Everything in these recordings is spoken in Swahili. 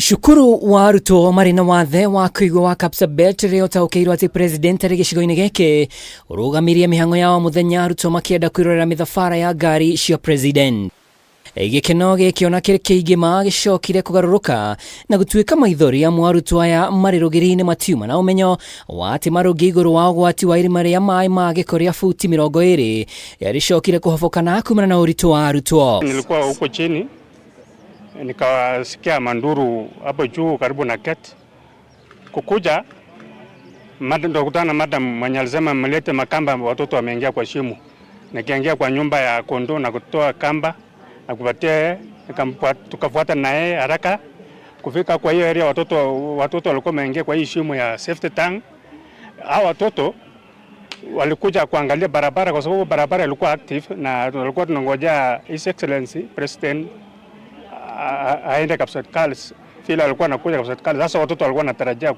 Cukuru wa arutwo marĩ na wathe wa kũigwo wa Kapsabet rĩrĩa ũtaũkĩirwo atĩ president arĩ gĩcigo-inĩ gĩkĩ ũrũgamirie mĩhang'o ya o mũthenya arutwo makĩenda kwĩrorera mĩthabara ya ngari cia president. Gĩkeno gĩkĩ ona kĩrĩ kĩingĩma gĩcokire kũgarũrũka na gũtuĩka maithori amwe arutwo aya marĩ rũgĩri-inĩ matiuma na ũmenyo wa atĩ marũngiĩ igũrũ wa ũgwati wa irima rĩa maĩ ma gĩko rĩa futi 20 yarĩcokire kũhobokana kumana na ũritũ wa arutwo. Nilikuwa huko chini nikasikia manduru hapo juu karibu na gate. Kukuja ndokutana madam mwenye alisema mlete makamba, watoto wameingia kwa shimo. Nikiingia kwa nyumba ya kondoo na kutoa kamba na kupatia, tukafuata naye haraka kufika kwa hiyo area. Watoto walikuwa wameingia kwa hii shimo ya safety tank. Hao watoto walikuja kuangalia barabara kwa sababu barabara ilikuwa active na walikuwa tunangojea His Excellency President aende Kapsabet. Fila alikuwa anakuja Kapsabet. Sasa watoto walikuwa wanatarajia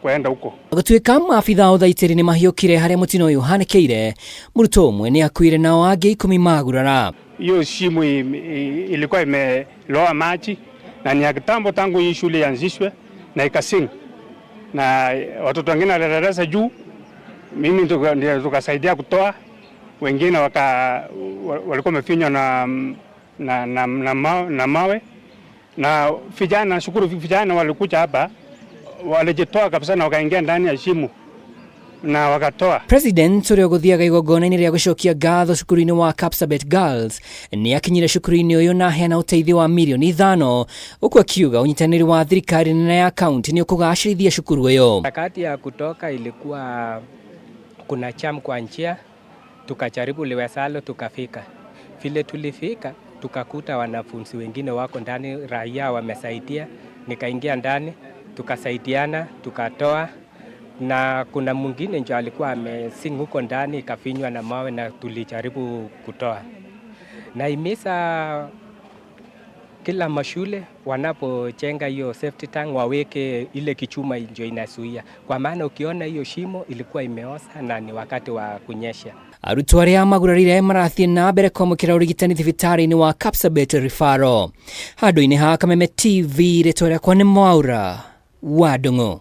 kuenda huko. Gũtuĩka maabitha ũthaitĩri nĩ mahiũkire harĩa mũtino ũyũ ũhanĩkĩire, mũrutwo ũmwe nĩ akuire nao angĩ 10 magurara. Hiyo shimo ilikuwa imeloa maji na ni ya kitambo tangu hii shule ianzishwe na ikasing. Na watoto wengine walirarasa juu, mimi ndio tukasaidia kutoa, wengine walikuwa wamefinywa na mawe. Na vijana, shukuru vijana walikuja hapa, walijitoa kabisa na wakaingia ndani ya shimo na wakatoa. President ũrĩa ũgũthiaga igongona-inĩ rĩa gũcokia ngatho cukuru-inĩ wa Kapsabet Girls nĩ akinyire cukuru-inĩ ũyũ na heana ũteithio wa milioni 5, huku akiuga ũnyitanĩri wa thirikari na ya kaunti nĩ ũkũgacĩrithia cukuru ũyũ. Wakati ya kutoka ilikuwa kuna jam kwa njia, tukajaribu liwezalo tukafika. Vile tulifika tukakuta wanafunzi wengine wako ndani, raia wamesaidia, nikaingia ndani, tukasaidiana, tukatoa, na kuna mwingine ndio alikuwa amesing huko ndani, ikafinywa na mawe na tulijaribu kutoa. Naimiza kila mashule wanapojenga hiyo safety tank waweke ile kichuma ndio inasuia, kwa maana ukiona hiyo shimo ilikuwa imeosa na ni wakati wa kunyesha. Arutwo arĩa magurarire marathiĩ na mbere kwamũkĩra ũrigitani thibitarĩ-inĩ wa Kapsabet Referral. Handũ-inĩ ha Kameme TV, rĩtwa rĩakwa nĩ Mwaura wa Ndung'u.